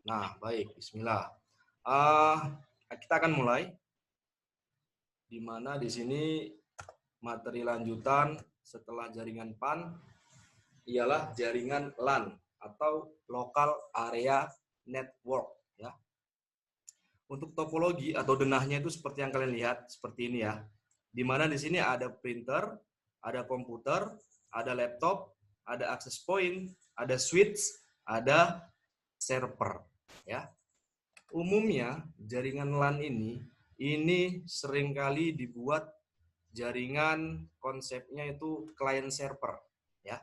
Nah, baik, bismillah. Ah, kita akan mulai, di mana di sini materi lanjutan setelah jaringan PAN ialah jaringan LAN atau Local Area Network, ya. Untuk topologi atau denahnya itu seperti yang kalian lihat, seperti ini ya. Di mana di sini ada printer, ada komputer, ada laptop, ada access point, ada switch, ada server, ya. Umumnya jaringan LAN ini seringkali dibuat jaringan konsepnya itu client server, ya.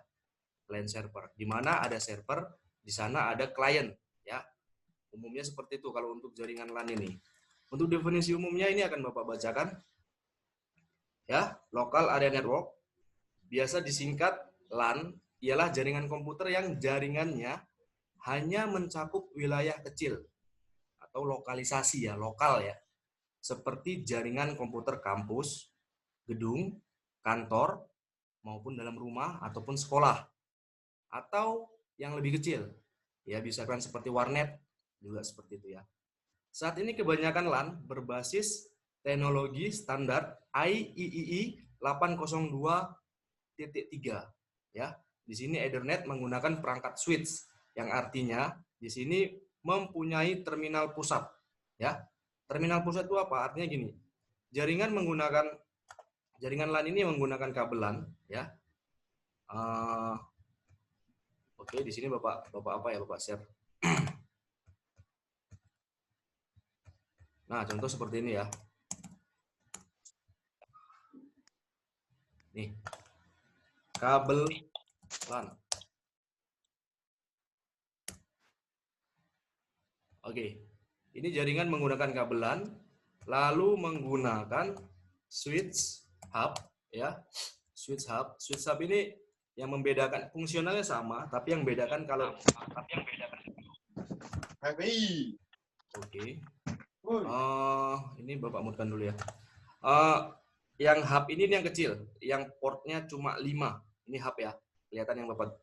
Client server, di mana ada server, di sana ada client, ya. Umumnya seperti itu kalau untuk jaringan LAN ini. Untuk definisi umumnya ini akan Bapak bacakan, ya. Local Area Network biasa disingkat LAN ialah jaringan komputer yang jaringannya hanya mencakup wilayah kecil atau lokalisasi, ya, lokal, ya. Seperti jaringan komputer kampus, gedung, kantor, maupun dalam rumah ataupun sekolah. Atau yang lebih kecil, ya, bisa kan seperti warnet, juga seperti itu, ya. Saat ini kebanyakan LAN berbasis teknologi standar IEEE 802.3, ya. Di sini Ethernet menggunakan perangkat switch yang artinya di sini mempunyai terminal pusat, ya. Terminal pusat itu apa? Artinya gini. Jaringan LAN ini menggunakan kabelan, ya. Oke, di sini Bapak apa ya, Bapak share. Nah, contoh seperti ini ya. Nih, kabel LAN. Oke, ini jaringan menggunakan kabel LAN, lalu menggunakan switch hub, ya. Switch hub ini yang membedakan fungsionalnya sama, tapi yang bedakan kalau Oke. Ini Bapak mutkan dulu ya. Yang hub ini yang kecil, yang portnya cuma 5. Ini hub ya. Kelihatan yang Bapak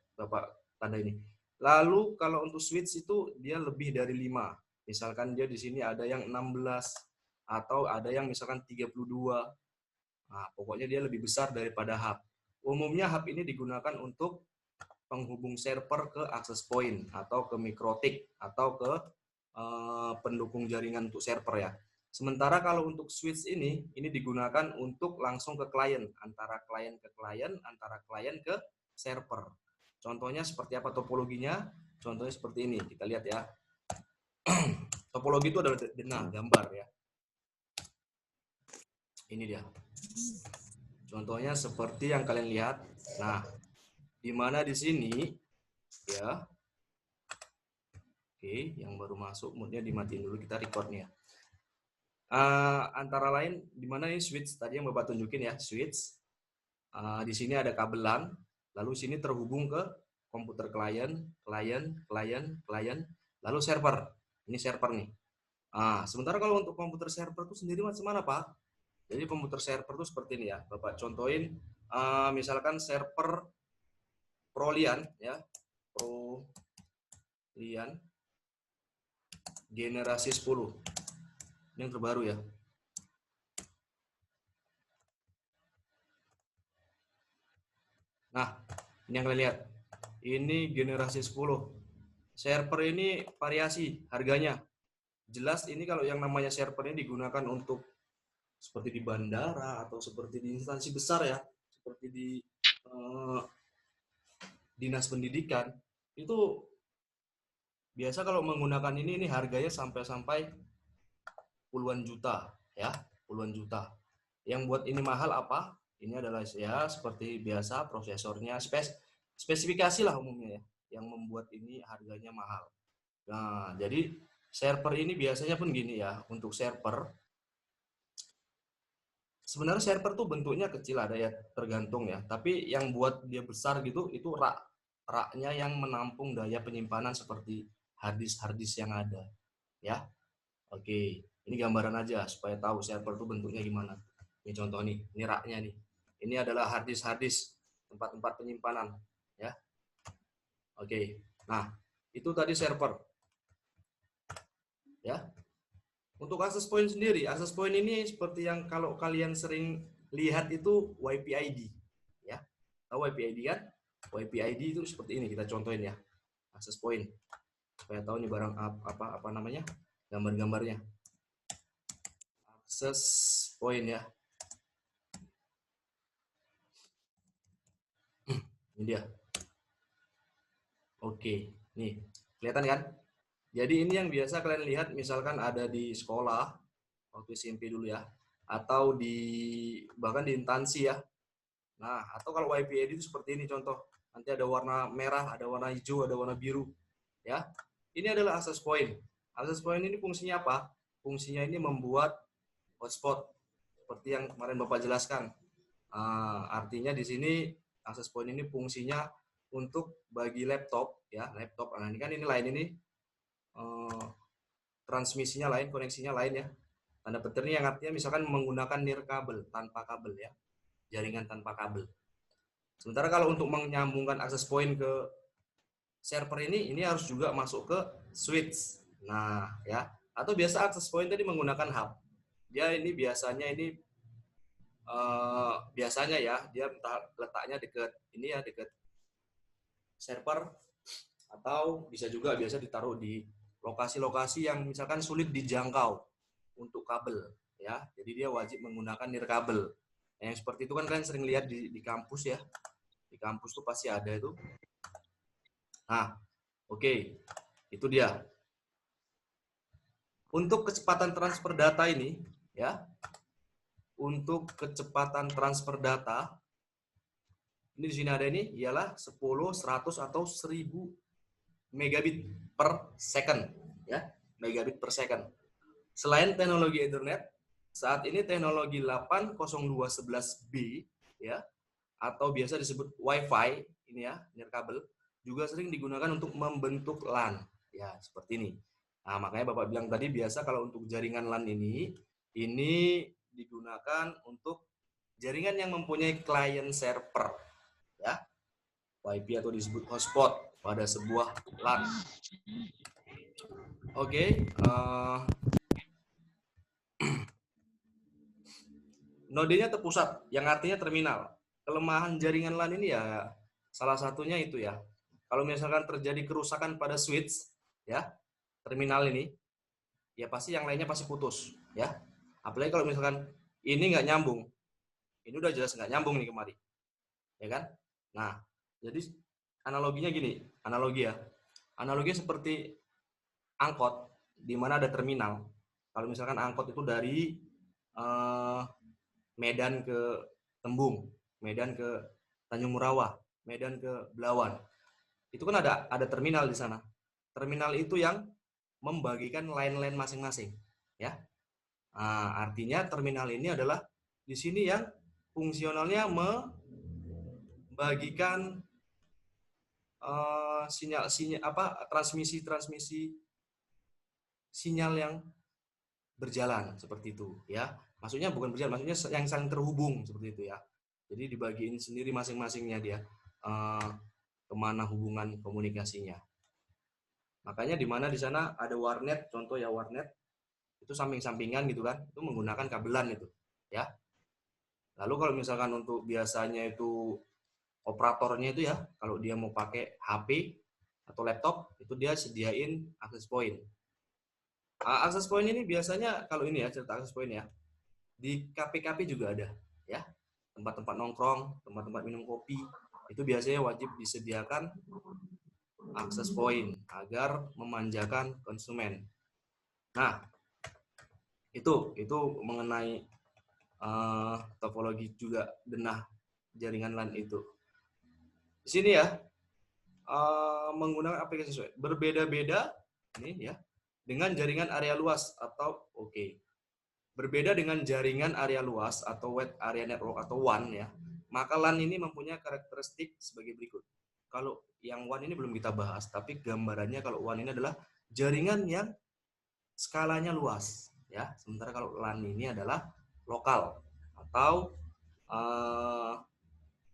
tanda ini. Lalu kalau untuk switch itu dia lebih dari 5. Misalkan dia di sini ada yang 16 atau ada yang misalkan 32. Nah, pokoknya dia lebih besar daripada hub. Umumnya hub ini digunakan untuk penghubung server ke access point atau ke mikrotik atau ke pendukung jaringan untuk server, ya. Sementara kalau untuk switch ini digunakan untuk langsung ke klien, antara klien ke klien, antara klien ke server. Contohnya seperti apa topologinya? Contohnya seperti ini, kita lihat ya. Topologi itu adalah denah, gambar ya. Ini dia. Contohnya seperti yang kalian lihat. Nah, di mana di sini ya. Oke, yang baru masuk moodnya dimatiin dulu, kita recordnya. Antara lain di mana ini switch tadi yang Bapak tunjukin ya, switch. Di sini ada kabel LAN, lalu sini terhubung ke komputer klien, lalu server. Ini server nih. Sementara kalau untuk komputer server itu sendiri macam mana, Pak? Jadi komputer server itu seperti ini ya. Bapak contohin misalkan server Prolian ya. Prolian generasi 10. Ini yang terbaru ya. Nah, ini yang kalian lihat. Ini generasi 10. Server ini variasi harganya. Jelas ini kalau yang namanya server ini digunakan untuk seperti di bandara atau seperti di instansi besar ya, seperti di dinas pendidikan, itu biasa kalau menggunakan ini harganya sampai puluhan juta ya, puluhan juta. Yang buat ini mahal apa? Ini adalah ya seperti biasa prosesornya, spesifikasi lah umumnya ya, yang membuat ini harganya mahal. Nah, jadi server ini biasanya pun gini ya, untuk server sebenarnya server tuh bentuknya kecil, ada ya, tergantung ya, tapi yang buat dia besar gitu itu raknya yang menampung daya penyimpanan seperti harddisk yang ada ya. Oke, ini gambaran aja supaya tahu server tuh bentuknya gimana. Ini contoh nih, ini raknya nih. Ini adalah harddisk tempat-tempat penyimpanan ya. Oke, nah itu tadi server. ya. Untuk access point sendiri, access point ini seperti yang kalau kalian sering lihat itu YPID, ya. Tahu YPID kan? YPID itu seperti ini, kita contohin ya. Access point. Supaya tahu nih barang apa namanya? Gambar-gambarnya. Access point ya. Ini dia. Oke, nih. Kelihatan kan? Jadi ini yang biasa kalian lihat misalkan ada di sekolah waktu SMP dulu ya, atau di bahkan di instansi ya. Nah, atau kalau YPID itu seperti ini contoh. Nanti ada warna merah, ada warna hijau, ada warna biru. Ya, ini adalah access point. Access point ini fungsinya apa? Fungsinya ini membuat hotspot seperti yang kemarin Bapak jelaskan. Artinya di sini access point ini fungsinya untuk bagi laptop ya, laptop. Nah, ini kan ini lain ini transmisinya lain, koneksinya lain ya. Tanda petir ini yang artinya misalkan menggunakan nirkabel tanpa kabel ya, jaringan tanpa kabel. Sementara kalau untuk menyambungkan access point ke server ini harus juga masuk ke switch. Nah, ya. Atau biasa access point tadi menggunakan hub. Dia ini biasanya ini biasanya ya, dia letaknya dekat ini ya, dekat server, atau bisa juga biasa ditaruh di lokasi-lokasi yang misalkan sulit dijangkau untuk kabel ya. Jadi dia wajib menggunakan nirkabel. Yang seperti itu kan kalian sering lihat di kampus ya. Di kampus tuh pasti ada itu. Nah, oke. Itu dia. Untuk kecepatan transfer data ini ya. Untuk kecepatan transfer data ini di sini ada ini ialah 10, 100 atau 1000 megabit per second ya. Megabit per second. Selain teknologi Ethernet, saat ini teknologi 802.11b ya, atau biasa disebut Wi-Fi ini ya, nirkabel, juga sering digunakan untuk membentuk LAN ya, seperti ini. Nah, makanya Bapak bilang tadi biasa kalau untuk jaringan LAN ini digunakan untuk jaringan yang mempunyai client server ya, WiFi atau disebut hotspot pada sebuah LAN. Oke, nodenya terpusat, yang artinya terminal. Kelemahan jaringan LAN ini ya salah satunya itu ya. Kalau misalkan terjadi kerusakan pada switch ya, terminal ini, ya pasti yang lainnya pasti putus ya. Apalagi kalau misalkan ini nggak nyambung, ini udah jelas nggak nyambung nih kemari, ya kan? Nah, jadi analoginya gini, analoginya seperti angkot di mana ada terminal. Kalau misalkan angkot itu dari Medan ke Tembung, Medan ke Tanjung Murawa, Medan ke Belawan. Itu kan ada terminal di sana. Terminal itu yang membagikan line-line masing-masing, ya. Nah, artinya terminal ini adalah di sini yang fungsionalnya membagikan sinyal transmisi sinyal yang berjalan seperti itu ya. Maksudnya bukan berjalan, maksudnya yang saling terhubung seperti itu ya. Jadi dibagiin sendiri masing-masingnya dia kemana hubungan komunikasinya. Makanya di mana di sana ada warnet, contoh ya warnet itu samping-sampingan gitu kan, itu menggunakan kabelan itu ya. Lalu kalau misalkan untuk biasanya itu operatornya itu ya, kalau dia mau pakai HP atau laptop itu dia sediain access point. Access point ini biasanya kalau ini ya, cerita access point ya, di kafe-kafe juga ada ya, tempat-tempat nongkrong, tempat-tempat minum kopi, itu biasanya wajib disediakan access point agar memanjakan konsumen. Nah, itu mengenai topologi juga denah jaringan LAN itu. Di sini ya, menggunakan aplikasi sesuai. Berbeda-beda ini ya dengan jaringan area luas atau berbeda dengan jaringan area luas atau wide area network atau WAN ya. Maka LAN ini mempunyai karakteristik sebagai berikut. Kalau yang WAN ini belum kita bahas, tapi gambarannya kalau WAN ini adalah jaringan yang skalanya luas ya. Sementara kalau LAN ini adalah lokal atau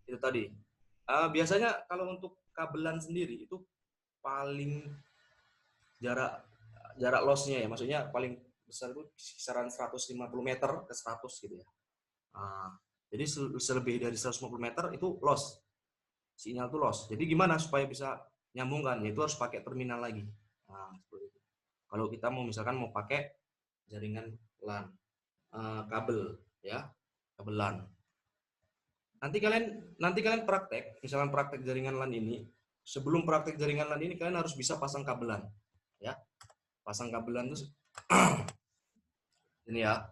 itu tadi. Biasanya kalau untuk kabelan sendiri itu paling jarak jarak loss-nya ya, maksudnya paling besar itu kisaran 150 meter ke 100 gitu ya. Jadi selebih dari 150 meter itu loss, sinyal itu loss. Jadi gimana supaya bisa nyambungkan? Itu harus pakai terminal lagi. Seperti itu. Kalau kita mau misalkan mau pakai jaringan LAN, kabel ya, kabel LAN. Nanti kalian praktek, misalkan praktek jaringan LAN ini, sebelum praktek jaringan LAN ini kalian harus bisa pasang kabelan, ya. Pasang kabelan itu ini ya,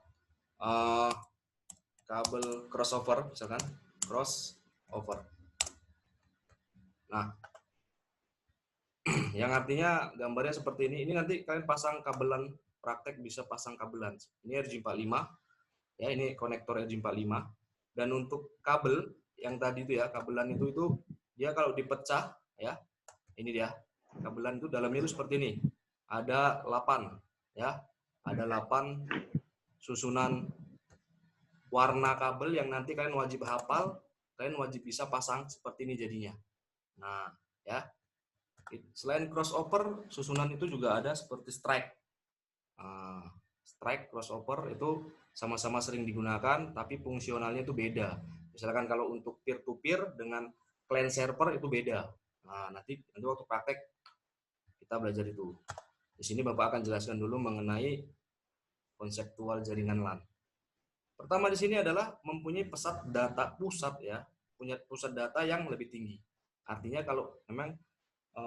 kabel crossover, misalkan crossover. Nah, yang artinya gambarnya seperti ini. Ini nanti kalian pasang kabelan, praktek bisa pasang kabelan. Ini RJ45, ya, ini konektor RJ45. Dan untuk kabel yang tadi itu ya, kabelan itu dia kalau dipecah ya, ini dia. Kabelan itu dalamnya itu seperti ini. Ada 8 ya. Ada 8 susunan warna kabel yang nanti kalian wajib hafal, kalian wajib bisa pasang seperti ini jadinya. Nah, ya. Selain crossover, susunan itu juga ada seperti strike. Strike, crossover itu sama-sama sering digunakan, tapi fungsionalnya itu beda. Misalkan kalau untuk peer-to-peer dengan client server itu beda. Nah, nanti waktu praktek kita belajar itu. Di sini Bapak akan jelaskan dulu mengenai konseptual jaringan LAN. Pertama di sini adalah mempunyai pusat data yang lebih tinggi. Artinya kalau memang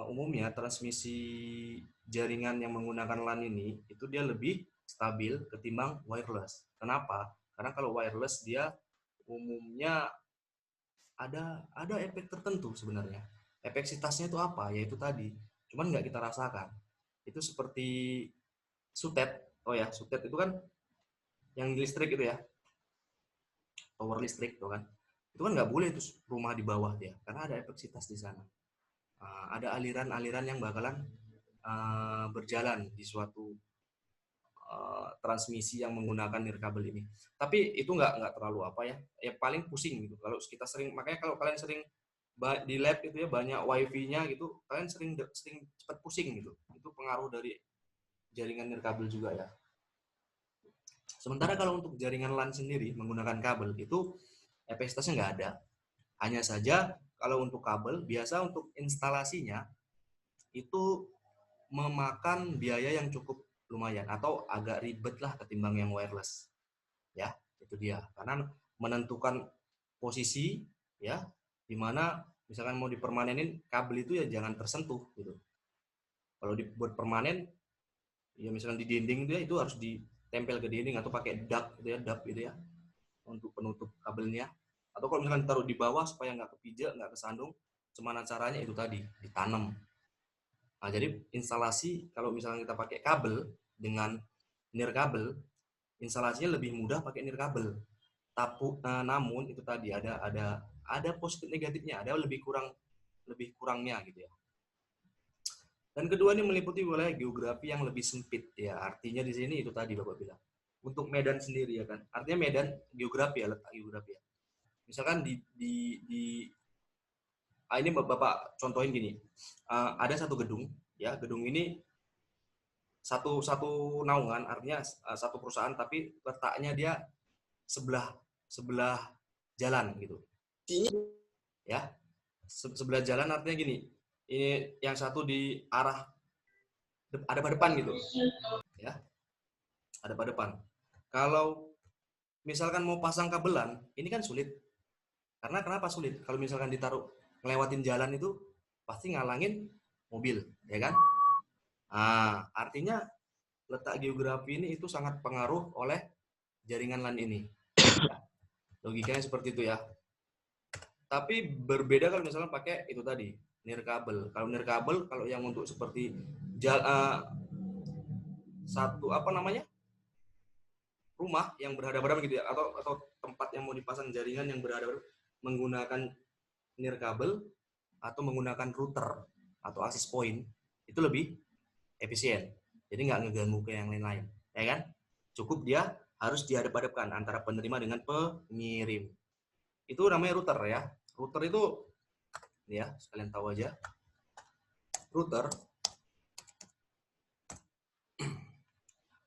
umumnya transmisi jaringan yang menggunakan LAN ini itu dia lebih stabil ketimbang wireless. Kenapa? Karena kalau wireless dia umumnya ada efek tertentu sebenarnya. Efektivitasnya itu apa? Yaitu tadi, cuman nggak kita rasakan. Itu seperti sutet. Oh ya, sutet itu kan yang listrik itu ya, power listrik itu kan. Itu kan nggak boleh itu rumah di bawah dia, karena ada efektivitas di sana. Ada aliran-aliran yang bakalan berjalan di suatu transmisi yang menggunakan nirkabel ini. Tapi itu nggak terlalu apa ya, paling pusing gitu. Kalau kita sering, makanya kalau kalian sering di lab itu ya banyak wifi-nya gitu, kalian sering cepat pusing gitu. Itu pengaruh dari jaringan nirkabel juga ya. Sementara kalau untuk jaringan LAN sendiri menggunakan kabel itu efektivitasnya nggak ada. Hanya saja kalau untuk kabel biasa untuk instalasinya itu memakan biaya yang cukup lumayan atau agak ribet lah ketimbang yang wireless. Ya, itu dia. Karena menentukan posisi ya, dimana misalkan mau dipermanenin kabel itu ya jangan tersentuh gitu. Kalau dibuat permanen ya misalkan di dinding itu harus ditempel ke dinding atau pakai duct gitu ya, duct gitu ya untuk penutup kabelnya. Atau kalau misalkan ditaruh di bawah supaya nggak kepijak, nggak kesandung, gimana caranya itu tadi ditanam. Nah, jadi instalasi kalau misalnya kita pakai kabel dengan nirkabel, instalasinya lebih mudah pakai nirkabel. Namun itu tadi ada positif negatifnya, ada lebih kurangnya gitu ya. Dan kedua ini meliputi wilayah geografi yang lebih sempit ya. Artinya di sini itu tadi Bapak bilang. Untuk Medan sendiri ya kan. Artinya Medan geografi ya, letak geografi ya. Misalkan ini Bapak contohin gini. Ada satu gedung ya, gedung ini satu naungan, artinya satu perusahaan tapi letaknya dia sebelah jalan gitu. Ya. Sebelah jalan artinya gini. Ini yang satu di arah ada pada depan gitu. Ya. Ada pada depan. Kalau misalkan mau pasang kabelan, ini kan sulit. Karena kenapa sulit? Kalau misalkan ditaruh ngelewatin jalan itu pasti ngalangin mobil, ya kan? Artinya letak geografi ini itu sangat pengaruh oleh jaringan LAN ini. Ya. Logikanya seperti itu ya. Tapi berbeda kalau misalnya pakai itu tadi, nirkabel. Kalau nirkabel, kalau yang untuk seperti rumah yang berhadapan gitu ya, atau tempat yang mau dipasang jaringan yang berhadapan menggunakan nirkabel atau menggunakan router atau access point itu lebih efisien. Jadi nggak ngeganggu ke yang lain-lain, ya kan? Cukup dia harus dihadap-hadapkan antara penerima dengan pengirim. Itu namanya router ya. Router itu ya, sekalian tahu aja. Router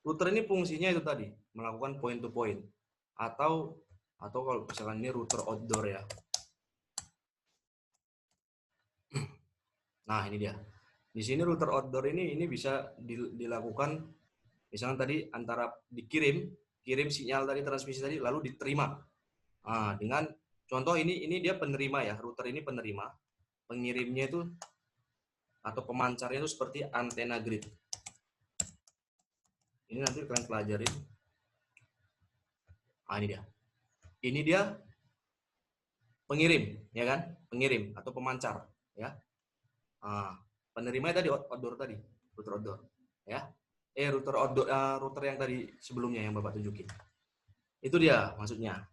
Router ini fungsinya itu tadi, melakukan point to point. Atau kalau misalkan ini router outdoor ya. Nah, ini dia. Di sini router outdoor ini bisa dilakukan misalnya tadi antara kirim sinyal tadi transmisi tadi lalu diterima. Nah, dengan contoh ini dia penerima ya, router ini penerima. Pengirimnya itu atau pemancarnya itu seperti antena grid. Ini nanti kalian pelajarin. Nah, ini dia. Ini dia pengirim, ya kan? Pengirim atau pemancar, ya. Nah, penerimanya tadi outdoor tadi, router outdoor, ya. Router outdoor, router yang tadi sebelumnya yang Bapak tunjukin. Itu dia maksudnya.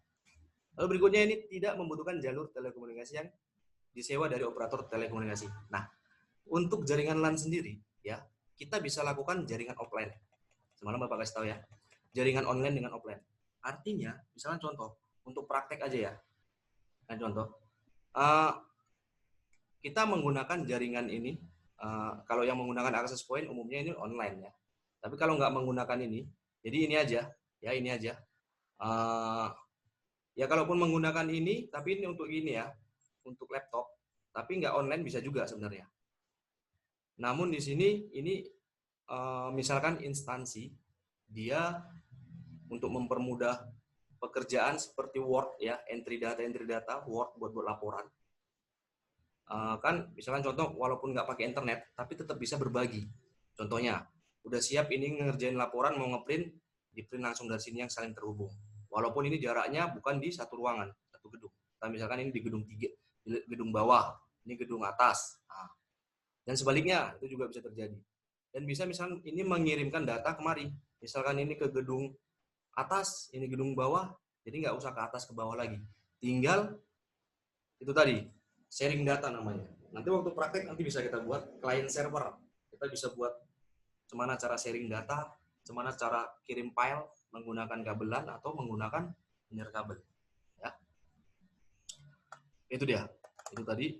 Lalu berikutnya ini tidak membutuhkan jalur telekomunikasi yang disewa dari operator telekomunikasi. Nah, untuk jaringan LAN sendiri, ya, kita bisa lakukan jaringan offline. Semalam Bapak kasih tahu ya, jaringan online dengan offline. Artinya, misalnya contoh, untuk praktek aja ya. Nah, contoh, kita menggunakan jaringan ini, kalau yang menggunakan access point umumnya ini online ya. Tapi kalau nggak menggunakan ini, jadi ini aja, ya ini aja. Ya kalaupun menggunakan ini, tapi ini untuk ini ya, untuk laptop, tapi nggak online bisa juga sebenarnya. Namun di sini ini misalkan instansi dia untuk mempermudah pekerjaan seperti Word ya, entry data, Word buat laporan. Kan misalkan contoh walaupun nggak pakai internet, tapi tetap bisa berbagi. Contohnya, udah siap ini ngerjain laporan, mau ngeprint, di-print langsung dari sini yang saling terhubung. Walaupun ini jaraknya bukan di satu ruangan, satu gedung. Nah, misalkan ini di gedung 3, di gedung bawah, ini gedung atas. Nah, dan sebaliknya itu juga bisa terjadi. Dan bisa misalkan ini mengirimkan data kemari. Misalkan ini ke gedung atas, ini gedung bawah, jadi nggak usah ke atas ke bawah lagi. Tinggal itu tadi, sharing data namanya. Nanti waktu praktek nanti bisa kita buat client server. Kita bisa buat gimana cara sharing data, gimana cara kirim file menggunakan kabelan atau menggunakan kabel. Ya. Itu dia. Itu tadi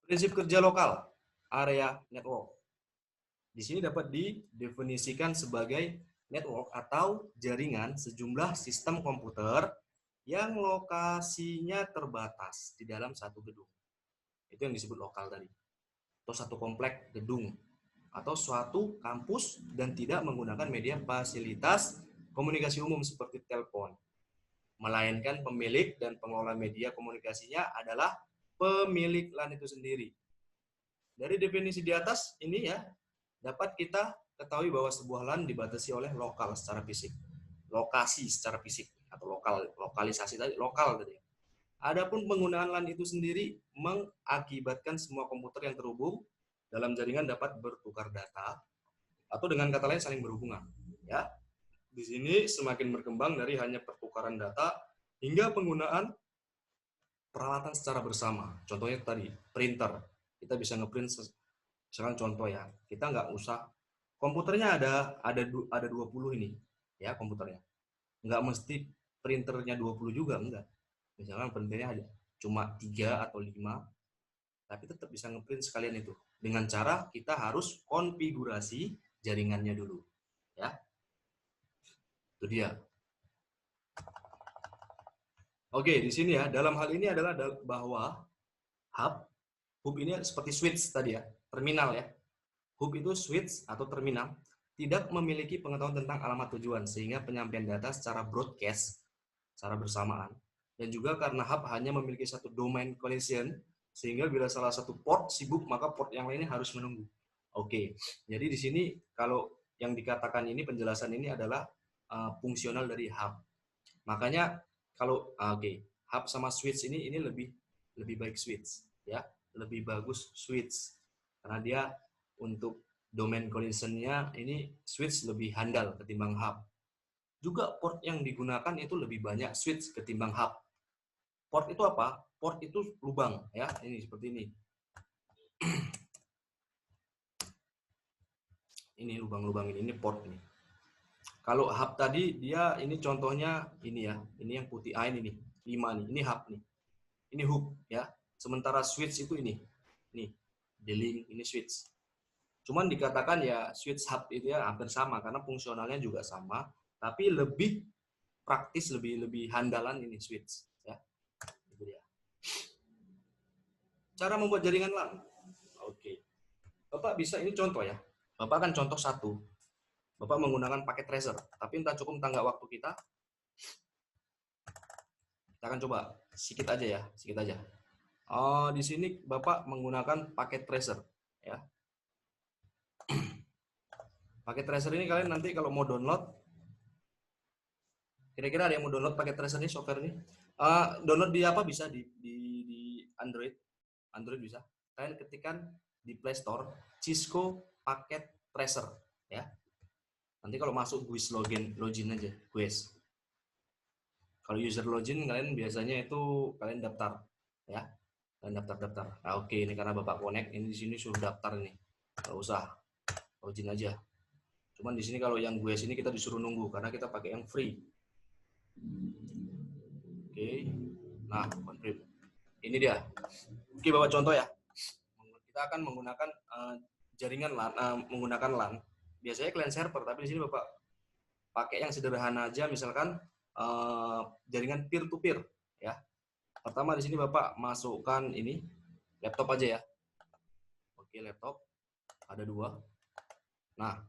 prinsip kerja lokal area network. Di sini dapat didefinisikan sebagai network atau jaringan sejumlah sistem komputer yang lokasinya terbatas di dalam satu gedung. Itu yang disebut lokal tadi. Atau satu komplek gedung atau suatu kampus dan tidak menggunakan media fasilitas komunikasi umum seperti telepon. Melainkan pemilik dan pengelola media komunikasinya adalah pemilik LAN itu sendiri. Dari definisi di atas ini ya, dapat kita ketahui bahwa sebuah LAN dibatasi oleh lokal secara fisik. Lokasi secara fisik atau lokalisasi tadi, lokal tadi. Adapun penggunaan LAN itu sendiri mengakibatkan semua komputer yang terhubung dalam jaringan dapat bertukar data atau dengan kata lain saling berhubungan. Ya, di sini semakin berkembang dari hanya pertukaran data hingga penggunaan peralatan secara bersama. Contohnya tadi printer, kita bisa ngeprint. Misalkan contoh ya, kita nggak usah komputernya ada 20 ini ya komputernya. Nggak mesti printernya 20 juga, enggak. Misalkan printernya ada cuma 3 atau 5, tapi tetap bisa ngeprint sekalian itu. Dengan cara kita harus konfigurasi jaringannya dulu. Ya. Itu dia. Oke, di sini ya, dalam hal ini adalah bahwa hub ini seperti switch tadi ya, terminal ya. Hub itu switch atau terminal tidak memiliki pengetahuan tentang alamat tujuan sehingga penyampaian data secara broadcast secara bersamaan, dan juga karena hub hanya memiliki satu domain collision sehingga bila salah satu port sibuk maka port yang lainnya harus menunggu. Oke, jadi di sini kalau yang dikatakan ini penjelasan ini adalah fungsional dari hub. Makanya kalau hub sama switch ini lebih baik switch ya, lebih bagus switch karena dia untuk domain collision-nya ini switch lebih handal ketimbang hub. Juga port yang digunakan itu lebih banyak switch ketimbang hub. Port itu apa? Port itu lubang ya, ini seperti ini. Ini lubang-lubang ini port ini. Kalau hub tadi dia ini contohnya ini ya, ini yang putih ini nih, 5 nih, ini hub nih. Ini hub ya. Sementara switch itu ini. Nih, D-Link ini switch. Cuman dikatakan ya switch hub itu ya hampir sama karena fungsionalnya juga sama, tapi lebih praktis, lebih handalan ini switch ya. Itu dia. Cara membuat jaringan LAN. Oke. Bapak bisa, ini contoh ya. Bapak kan contoh satu. Bapak menggunakan paket tracer, tapi entah cukup entah nggak waktu kita. Kita akan coba sedikit aja ya, sedikit aja. Di sini Bapak menggunakan paket tracer ya. Paket tracer ini kalian nanti kalau mau download, kira-kira ada yang mau download paket tracer ini, software ini? Download di apa bisa di Android. Android bisa. Kalian ketikkan di Play Store Cisco paket tracer ya. Nanti kalau masuk GUIS login aja, GUIS. Kalau user login kalian biasanya itu kalian daftar ya. Kalian daftar. Nah, oke, ini karena Bapak connect, ini di sini suruh daftar ini. Enggak usah. Login aja. Cuman di sini kalau yang GUIS ini kita disuruh nunggu karena kita pakai yang free. Oke. Nah, confirm. Ini dia. Oke, Bapak contoh ya. Kita akan menggunakan jaringan LAN, menggunakan LAN. Biasanya client server, tapi di sini Bapak pakai yang sederhana aja, misalkan jaringan peer to peer ya. Pertama di sini Bapak masukkan ini laptop aja ya. Oke, laptop ada 2. Nah,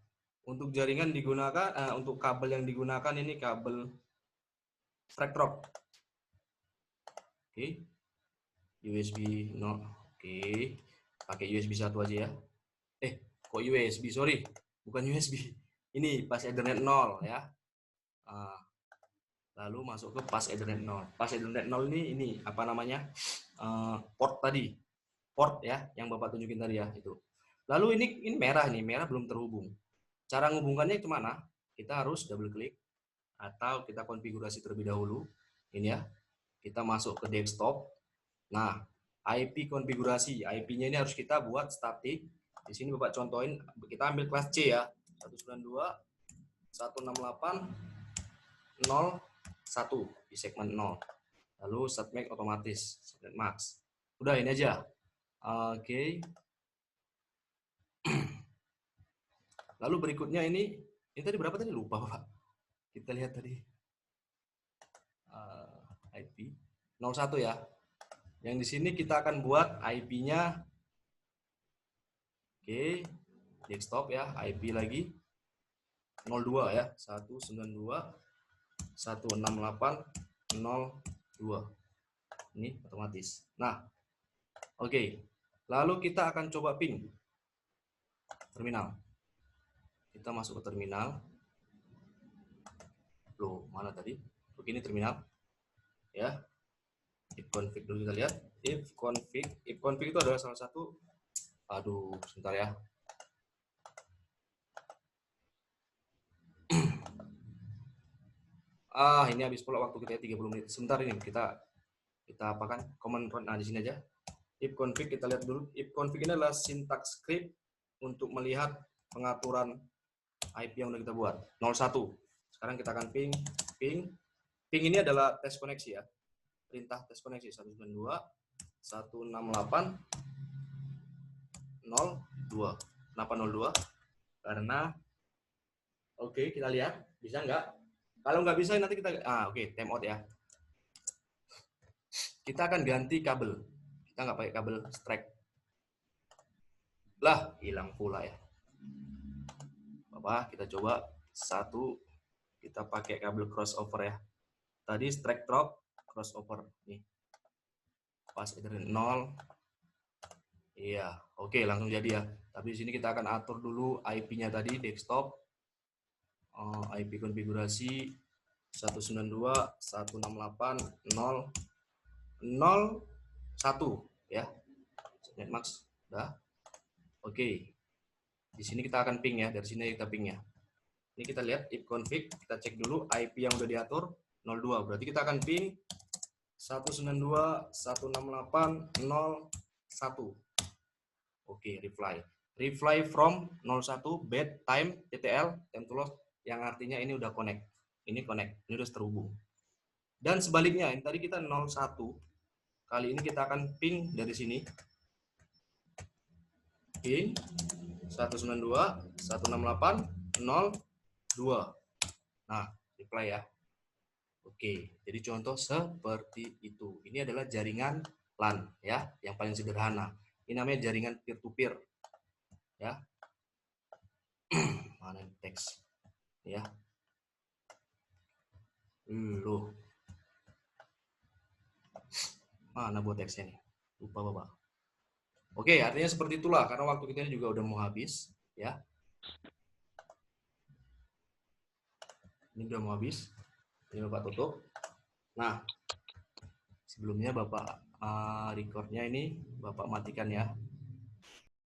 untuk jaringan digunakan untuk kabel yang digunakan ini kabel straight drop. Oke. USB 0. Oke. Pakai USB 1 aja ya. Kok USB, sorry. Bukan USB. Ini pas Ethernet 0 ya. Lalu masuk ke pas Ethernet 0. Pas Ethernet 0 ini apa namanya? Port tadi. Port ya, yang Bapak tunjukin tadi ya, itu. Lalu ini merah nih, merah belum terhubung. Cara menghubungkannya itu mana? Kita harus double klik atau kita konfigurasi terlebih dahulu. Ini ya. Kita masuk ke desktop. Nah, IP konfigurasi. IP-nya ini harus kita buat static. Di sini Bapak contohin, kita ambil kelas C ya. 192.168.0.1 di segmen 0. Lalu subnet otomatis, subnet max. Udah ini aja. Oke. Lalu berikutnya ini tadi berapa tadi lupa Pak. Kita lihat tadi. IP 01 ya. Yang di sini kita akan buat IP-nya. Oke. Desktop ya, IP lagi 02 ya. 192.168.0.2. Ini otomatis. Nah, oke. Lalu kita akan coba ping terminal. Kita masuk ke terminal. Loh, mana tadi? Begini terminal. Ya. If config dulu kita lihat. If config itu adalah salah satu. Aduh, sebentar ya. Ini habis pula waktu kita 30 menit. Sebentar ini kita apakan command run. Nah, di sini aja. If config kita lihat dulu. If config ini adalah syntax script untuk melihat pengaturan IP yang udah kita buat. 01. Sekarang kita akan ping. Ping ini adalah tes koneksi ya. Perintah tes koneksi 192.168.0.2. Kenapa 02? Karena oke, kita lihat bisa nggak? Kalau nggak bisa nanti kita time out ya. Kita akan ganti kabel. Kita nggak pakai kabel strike. Lah, hilang pula ya. Apa? Kita coba satu. Kita pakai kabel crossover ya. Tadi strike drop crossover nih. Pas Ethernet 0. Iya, oke langsung jadi ya. Tapi di sini kita akan atur dulu IP-nya tadi desktop. IP konfigurasi 192.168.0.1 ya. Net max udah. Oke. Di sini kita akan ping ya, dari sini kita ping ya. Ini kita lihat if config, kita cek dulu IP yang udah diatur 02. Berarti kita akan ping 192.168.0.1. Oke, reply from 01 bed time TTL time to loss, yang artinya ini udah connect. Ini connect, ini udah terhubung. Dan sebaliknya, ini tadi kita 01. Kali ini kita akan ping dari sini. Ping 192.168.0.2. Nah, reply ya. Oke, jadi contoh seperti itu. Ini adalah jaringan LAN ya, yang paling sederhana. Ini namanya jaringan peer to peer ya. Mana teks ya. Loh. Mana buat teksnya nih? Lupa Bapak. Oke, artinya seperti itulah karena waktu kita juga udah mau habis ya. Ini udah mau habis. Ini Bapak tutup. Nah, sebelumnya Bapak recordnya ini Bapak matikan ya.